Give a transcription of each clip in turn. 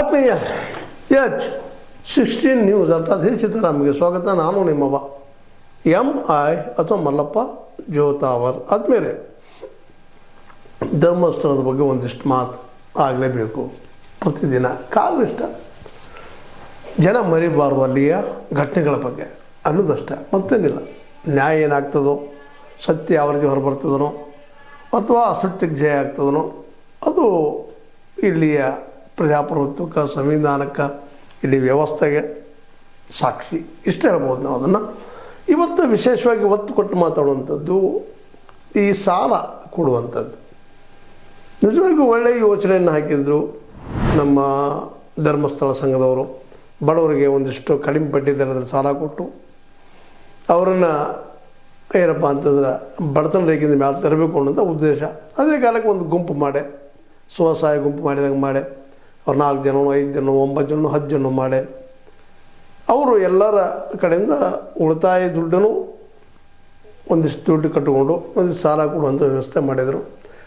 ಆತ್ಮೀಯ H16 news ಅರ್ಥಾತ್ ಹೇ ಸೀತಾರಾಮ್ಗೆ ಸ್ವಾಗತ. ನಾನು ನಿಮ್ಮವ MI ಅಥವಾ ಮಲ್ಲಪ್ಪ ಜೋತಾವರ್. ಆದ್ಮೇಲೆ ಧರ್ಮಸ್ಥಳದ ಬಗ್ಗೆ ಒಂದಿಷ್ಟು ಮಾತು ಆಗಲೇಬೇಕು. ಪ್ರತಿದಿನ ಕಾಲನಿಷ್ಠ ಜನ ಮರಿಬಾರ್ದು ಅಲ್ಲಿಯ ಘಟನೆಗಳ ಬಗ್ಗೆ ಅನ್ನೋದಷ್ಟೇ, ಮತ್ತೇನಿಲ್ಲ. ನ್ಯಾಯ ಏನಾಗ್ತದೋ, ಸತ್ಯ ಯಾವ ರೀತಿ ಹೊರಬರ್ತದನೋ ಅಥವಾ ಅಸತ್ಯಕ್ಕೆ ಜಯ ಆಗ್ತದನೋ ಅದು ಇಲ್ಲಿಯ ಪ್ರಜಾಪ್ರಭುತ್ವಕ್ಕೆ, ಸಂವಿಧಾನಕ್ಕೆ, ಇಲ್ಲಿ ವ್ಯವಸ್ಥೆಗೆ ಸಾಕ್ಷಿ. ಇಷ್ಟು ಹೇಳ್ಬೋದು ನಾವು. ಅದನ್ನು ಇವತ್ತು ವಿಶೇಷವಾಗಿ ಒತ್ತು ಕೊಟ್ಟು ಮಾತಾಡುವಂಥದ್ದು ಈ ಸಾಲ ಕೊಡುವಂಥದ್ದು. ನಿಜವಾಗಿಯೂ ಒಳ್ಳೆಯ ಯೋಚನೆಯನ್ನು ಹಾಕಿದ್ರು ನಮ್ಮ ಧರ್ಮಸ್ಥಳ ಸಂಘದವರು. ಬಡವರಿಗೆ ಒಂದಿಷ್ಟು ಕಡಿಮೆ ಬಡ್ಡಿ ದರದಲ್ಲಿ ಸಾಲ ಕೊಟ್ಟು ಅವರನ್ನು ಏನಪ್ಪ ಅಂತಂದ್ರೆ ಬಡತನ ರೇಖೆಯಿಂದ ಮೇಲೆ ತರಬೇಕು ಅನ್ನೋಂಥ ಉದ್ದೇಶ. ಅದೇ ಕಾಲಕ್ಕೆ ಒಂದು ಗುಂಪು ಮಾಡಿ, ಸ್ವಸಹಾಯ ಗುಂಪು ಮಾಡಿದಂಗೆ ಮಾಡಿ, ಅವ್ರು 4 ಜನ, 5 ಜನ, 9 ಜನ, 10 ಜನ ಮಾಡಿ ಅವರು ಎಲ್ಲರ ಕಡೆಯಿಂದ ಉಳಿತಾಯ ದುಡ್ಡನ್ನು ಒಂದಿಷ್ಟು ದುಡ್ಡು ಕಟ್ಟಿಕೊಂಡು ಒಂದಿಷ್ಟು ಸಾಲ ಕೊಡುವಂಥ ವ್ಯವಸ್ಥೆ ಮಾಡಿದರು.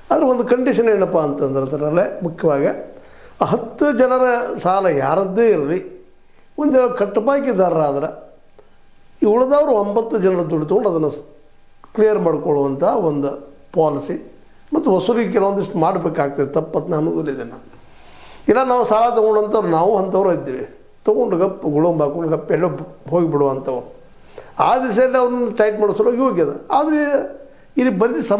ಆದರೆ ಒಂದು ಕಂಡೀಷನ್ ಏನಪ್ಪ ಅಂತಂದ್ರೆ ಅದರಲ್ಲೇ ಮುಖ್ಯವಾಗಿ 10 ಜನರ ಸಾಲ ಯಾರದ್ದೇ ಇರಲಿ, ಒಂದು ವೇಳೆ ಕಟ್ಟಬಾಕಿದಾರರಾದ್ರೆ ಈ ಉಳಿದವರು 9 ಜನರ ದುಡ್ಡು ತೊಗೊಂಡು ಅದನ್ನು ಕ್ಲಿಯರ್ ಮಾಡಿಕೊಳ್ಳುವಂಥ ಒಂದು ಪಾಲಿಸಿ ಮತ್ತು ವಸೂಲಿಗೆ ಕೆಲವೊಂದಿಷ್ಟು ಮಾಡಬೇಕಾಗ್ತದೆ. ತಪ್ಪತ್ತು ಅನ್ನೋದಿಲ್ಲ. ಇದನ್ನು ಇಲ್ಲ ನಾವು ಸಾಲ ತೊಗೊಂಡಂಥವ್ರು ನಾವು ಅಂಥವ್ರು ಇದ್ದೀವಿ, ತೊಗೊಂಡು ಗಪ್ಪು ಗುಳುಂಬ ಹಾಕೊಂಡು ಗಪ್ಪ ಎಲ್ಲೋ ಹೋಗಿಬಿಡುವಂಥವ್ರು. ಆ ದಿಶೆಯಲ್ಲಿ ಅವ್ರನ್ನ ಟೈಟ್ ಮಾಡೋ ಸಲುವಾಗಿ ಹೋಗ್ಯದ. ಆದರೆ ಇಲ್ಲಿ ಬಂದು ಸಮಸ್ಯೆ